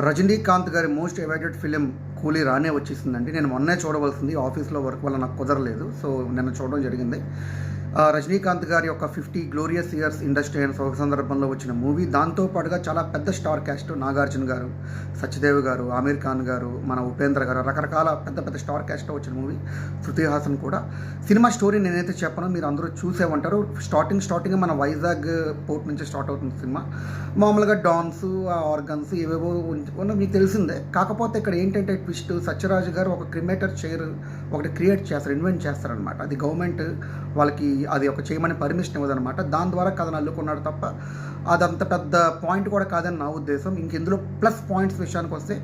రజనీకాంత్ గారి most awaited film కూలీ రానే వచ్చేసిందండి. నేను మొన్నే చూడవలసింది, ఆఫీస్లో వర్క్ వల్ల నాకు కుదరలేదు. సో నిన్న చూడడం జరిగింది. రజనీకాంత్ గారి యొక్క 50 గ్లోరియస్ ఇయర్స్ ఇండస్ట్రీ అయిన సందర్భంలో వచ్చిన మూవీ. దాంతోపాటుగా చాలా పెద్ద స్టార్ క్యాస్ట్, నాగార్జున గారు, సత్యదేవ్ గారు, ఆమీర్ ఖాన్ గారు, మన ఉపేంద్ర గారు, రకరకాల పెద్ద పెద్ద స్టార్ క్యాస్ట్తో వచ్చిన మూవీ. శృతి హాసన్ కూడా. సినిమా స్టోరీ నేనైతే చెప్పను, మీరు అందరూ చూసే ఉంటారు. స్టార్టింగ్ మన వైజాగ్ పోర్ట్ నుంచి స్టార్ట్ అవుతుంది సినిమా. మామూలుగా డాన్స్, ఆర్గన్స్ ఏవేవో మీకు తెలిసిందే. కాకపోతే ఇక్కడ ఏంటంటే ట్విస్ట్, సత్యరాజు గారు ఒక క్రిమేటర్ చైర్ ఒకటి క్రియేట్ చేస్తారు, ఇన్వెంట్ చేస్తారనమాట. అది గవర్నమెంట్ వాళ్ళకి అది ఒక చేయమని పర్మిషన్ ఇవ్వదనమాట. దాని ద్వారా కథను అల్లుకున్నాడు తప్ప అదంత పెద్ద పాయింట్ కూడా కాదని నా ఉద్దేశం. ఇందులో ప్లస్ పాయింట్స్ విషయానికి వస్తే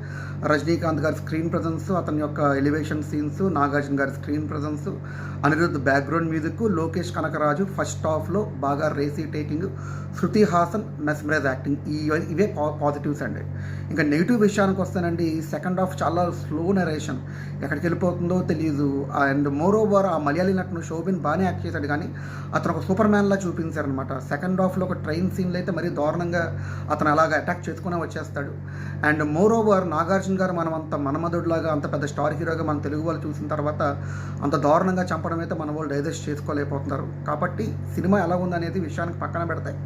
రజనీకాంత్ గారి స్క్రీన్ ప్రజెన్స్, అతని యొక్క ఎలివేషన్ సీన్స్, నాగార్జున గారి screen presence, Anirudh background music, Lokesh Kanagaraj first హాఫ్లో బాగా racy taking, Shruti Haasan mesmerise acting, ఇవే పాజిటివ్స్ అండి. ఇంకా నెగిటివ్ విషయానికి వస్తానండి, సెకండ్ హాఫ్ చాలా స్లో నరేషన్, ఎక్కడికి వెళ్ళిపోతుందో తెలియదు. అండ్ మోర్ ఓవర్ ఆ మలయాళీ నటును శోభిన్ బాగానే యాక్ట్ చేశాడు, కానీ అతను ఒక సూపర్ మ్యాన్లా చూపించారనమాట. సెకండ్ హాఫ్లో ఒక ట్రైన్ సీన్లో అయితే మరీ దారుణంగా అతను అలాగా అటాక్ చేసుకునే వచ్చేస్తాడు. అండ్ మోర్ ఓవర్ నాగార్జున గారు మనం అంత మనమధుడిలాగా అంత పెద్ద స్టార్ హీరోగా మన తెలుగు వాళ్ళు చూసిన తర్వాత అంత దారుణంగా చంపడం అయితే మన వాళ్ళు డైజెస్ట్ చేసుకోలేకపోతున్నారు. కాబట్టి సినిమా ఎలా ఉందనేది విషయానికి పక్కన పెడతాయి.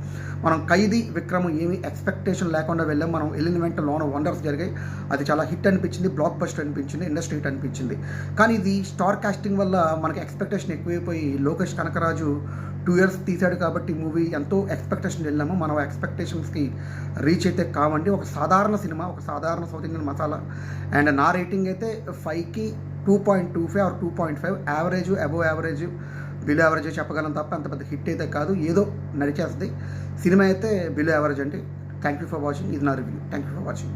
మనం ఖైదీ విక్రమ్ ఏమీ ఎక్స్పెక్టేషన్ లేకుండా వెళ్ళాం. మనం వెళ్ళిన వెంటనే లోన వండర్స్ జరిగాయి. అది చాలా హిట్ అనిపించింది, బ్లాక్ బస్టర్ అనిపించింది, ఇండస్ట్రీ హిట్ అనిపించింది. కానీ ఇది స్టార్ కాస్టింగ్ వల్ల మనకి ఎక్స్పెక్టేషన్ ఎక్కువైపోయి లోకేష్ కనకరాజు 2 years తీశాడు కాబట్టి మూవీ ఎంతో ఎక్స్పెక్టేషన్ వెళ్ళాము. మనం ఎక్స్పెక్టేషన్స్కి రీచ్ అయితే కావండి. ఒక సాధారణ సినిమా, ఒక సాధారణ సౌత్ ఇండియన్ మసాలా. అండ్ నా రేటింగ్ అయితే 5కి 2.25 or 2.5. Average, above average, below average చెప్పగలం తప్ప అంత పెద్ద హిట్ అయితే కాదు. ఏదో నడిచేస్తుంది సినిమా అయితే. బిలో యావరేజ్ అండి. Thank you for watching. ఇది నా review. Thank you for watching.